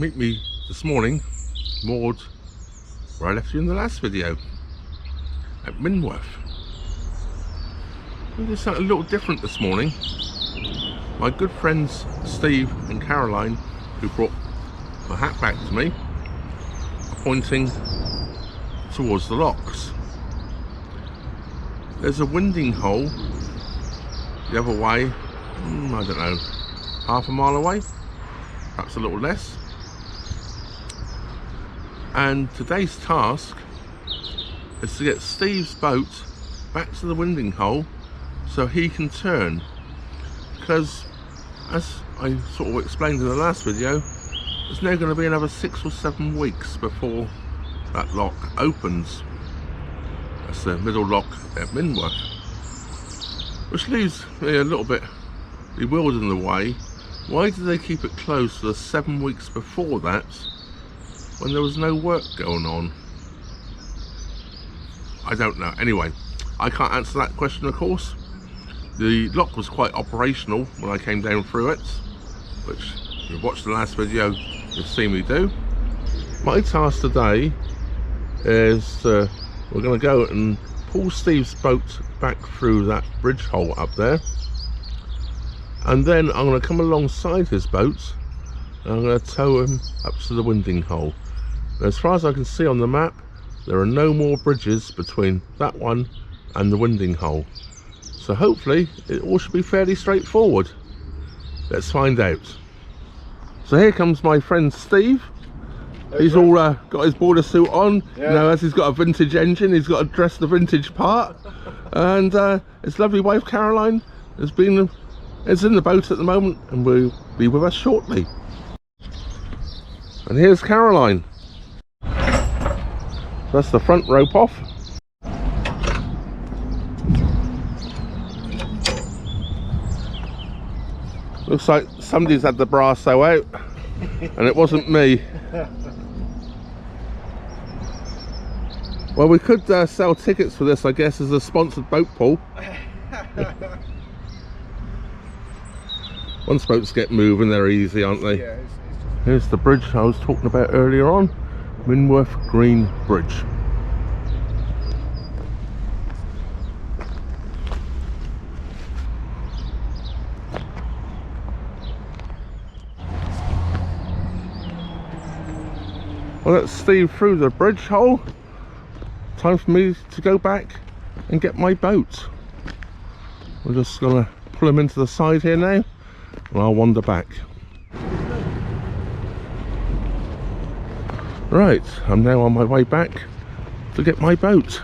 meet me this morning moored where I left you in the last video at Minworth. We did something a little different this morning. My good friends Steve and Caroline, who brought my hat back to me, are pointing towards the locks. There's a winding hole the other way, I don't know, half a mile away, perhaps a little less. And today's task is to get Steve's boat back to the winding hole so he can turn, because as I sort of explained in the last video, there's now going to be another 6 or 7 weeks before that lock opens. That's the middle lock at Minworth, which leaves me a little bit bewildered in the way. Why did they keep it closed for the 7 weeks before that when there was no work going on? I don't know. Anyway, I can't answer that question, of course. The lock was quite operational when I came down through it, which if you've watched the last video, you've seen me do. My task today is we're going to go and pull Steve's boat back through that bridge hole up there, and then I'm going to come alongside his boat and I'm going to tow him up to the winding hole. Now, as far as I can see on the map, there are no more bridges between that one and the winding hole, so hopefully it all should be fairly straightforward. Let's find out. So here comes my friend Steve. He's all got his boarder suit on. Yeah. You know, as he's got a vintage engine, he's got to dress the vintage part. And his lovely wife Caroline is in the boat at the moment and will be with us shortly. And here's Caroline. That's the front rope off. Looks like somebody's had the brasso out, and it wasn't me. Well, we could sell tickets for this, I guess, as a sponsored boat pull. Once boats get moving, they're easy, aren't they? Yeah, here's the bridge I was talking about earlier on, Minworth Green Bridge. Well, that's Steve through the bridge hole. Time for me to go back and get my boat. We're just gonna pull him into the side here now, and I'll wander back. Right, I'm now on my way back to get my boat.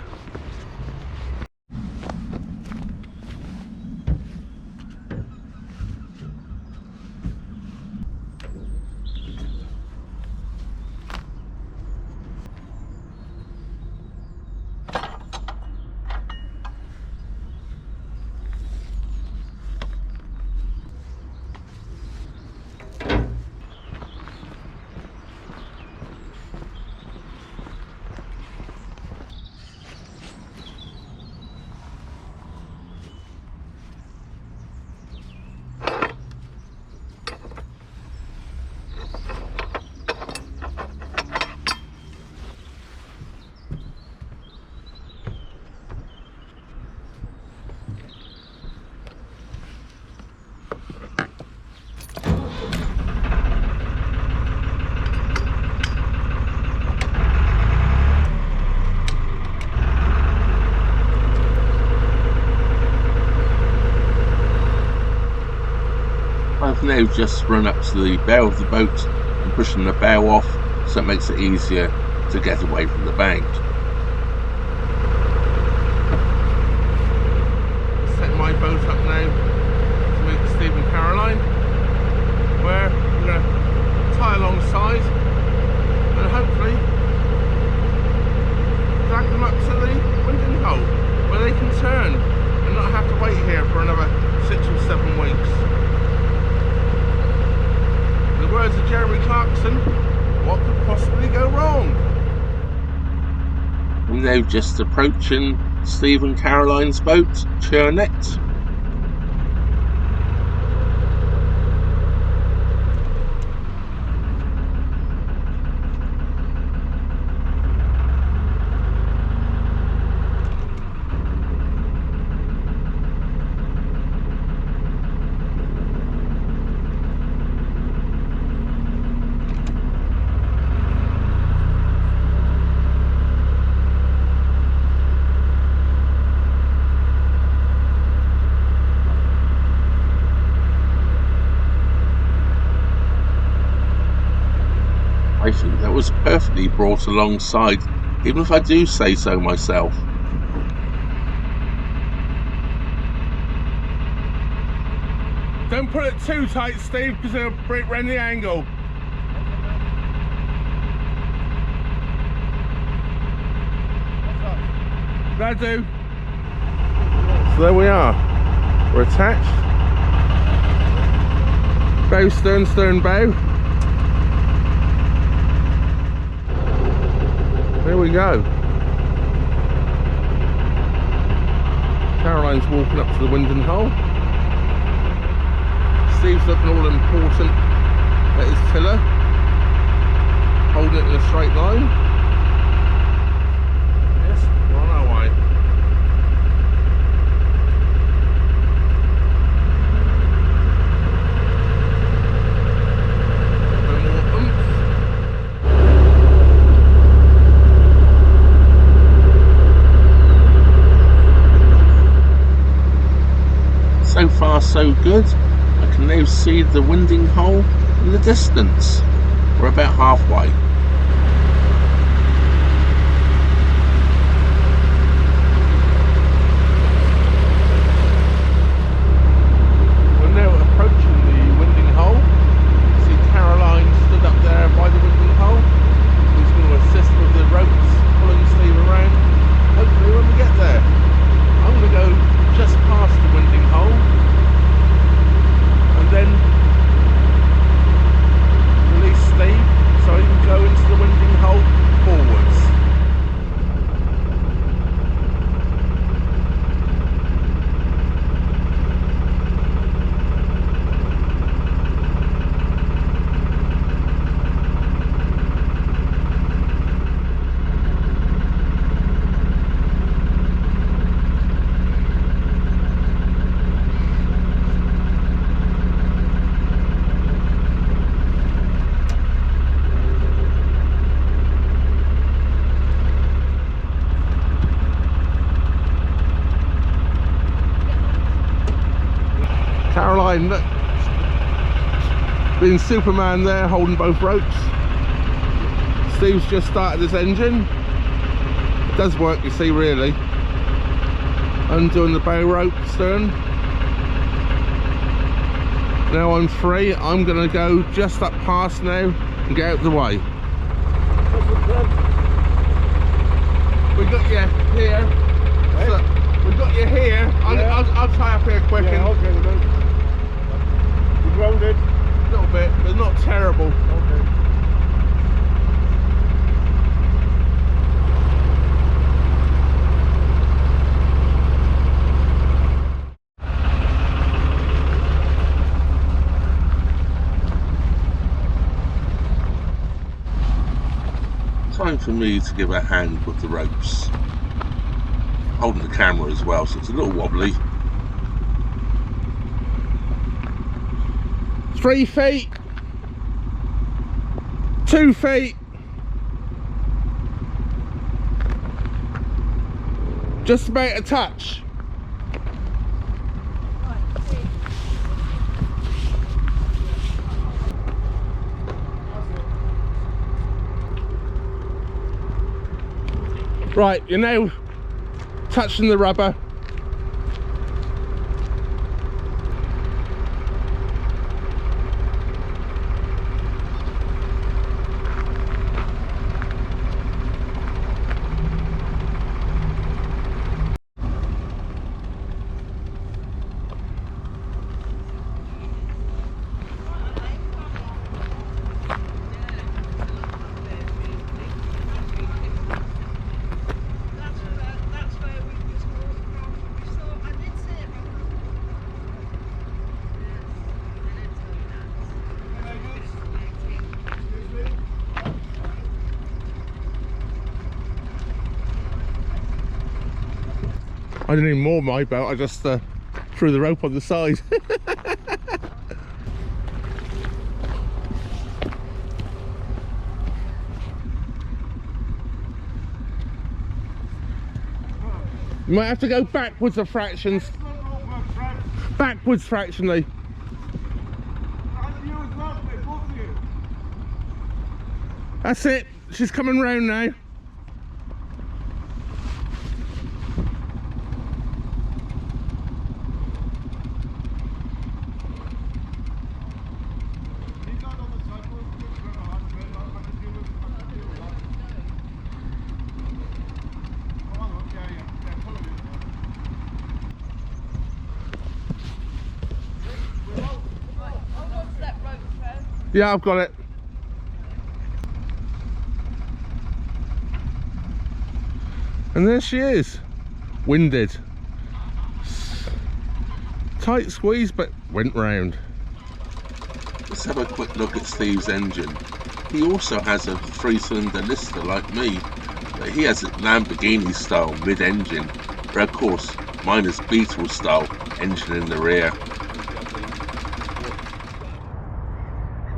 I've now just run up to the bow of the boat and pushing the bow off, so it makes it easier to get away from the bank. Set my boat up now to meet Steve and Caroline, where we're going to tie alongside and hopefully drag them up to the winding hole where they can turn and not have to wait here for another 6 or 7 weeks. In the words of Jeremy Clarkson, what could possibly go wrong? I'm now just approaching Steve and Caroline's boat, Churnette. was perfectly brought alongside, even if I do say so myself. Don't put it too tight, Steve, because it'll break round the angle. That'll do. So there we are. We're attached. Bow stern, stern bow. There we go. Caroline's walking up to the winding hole. Steve's looking all important at his tiller, holding it in a straight line. Yes, we're on our way. So far so good. I can now see the winding hole in the distance. We're about halfway. We're now approaching the winding hole. See Caroline stood up there by the winding hole. Who's going to assist with the ropes, pulling Steve around. Hopefully when we get there. I'm going to go just past the winding hole. Then release Steve so he can go into the winding hole forwards. Caroline, look, being Superman there, holding both ropes. Steve's just started his engine. It does work, you see, really. Undoing the bow rope stern. Now I'm free. I'm going to go just up past now and get out of the way. We got you here. Hey. So, we got you here. Yeah. I'll tie up here quick. Yeah, okay, grounded? A little bit, but not terrible. Okay. Time for me to give a hand with the ropes. Holding the camera as well, so it's a little wobbly. 3 feet, 2 feet, just about a touch. Right, you're now touching the rubber. I didn't even moor my boat, I just threw the rope on the side. You might have to go backwards a fraction. Backwards fractionally. That's it. She's coming round now. Yeah, I've got it. And there she is, winded. Tight squeeze, but went round. Let's have a quick look at Steve's engine. He also has a 3-cylinder Lister like me, but he has a Lamborghini style mid-engine, where of course mine is Beetle style engine in the rear.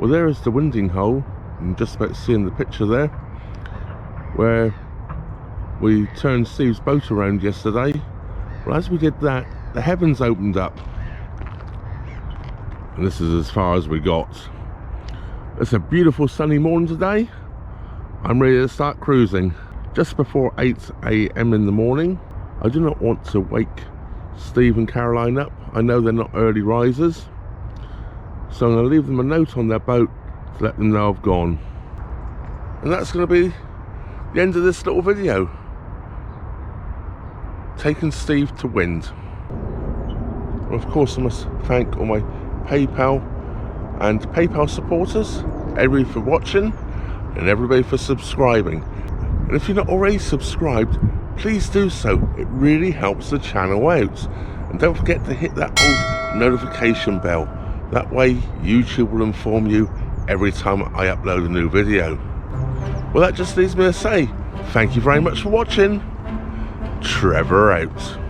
Well, there is the winding hole. I'm just about seeing the picture there, where we turned Steve's boat around yesterday. Well, as we did that, the heavens opened up, and this is as far as we got. It's a beautiful sunny morning today. I'm ready to start cruising. Just before 8 AM in the morning. I do not want to wake Steve and Caroline up. I know they're not early risers, so I'm going to leave them a note on their boat to let them know I've gone. And that's going to be the end of this little video. Taking Steve to wind. Well, of course I must thank all my PayPal and PayPal supporters, everybody for watching and everybody for subscribing. And if you're not already subscribed, please do so. It really helps the channel out. And don't forget to hit that old notification bell. That way YouTube will inform you every time I upload a new video. Well, that just leaves me to say thank you very much for watching. Trevor out.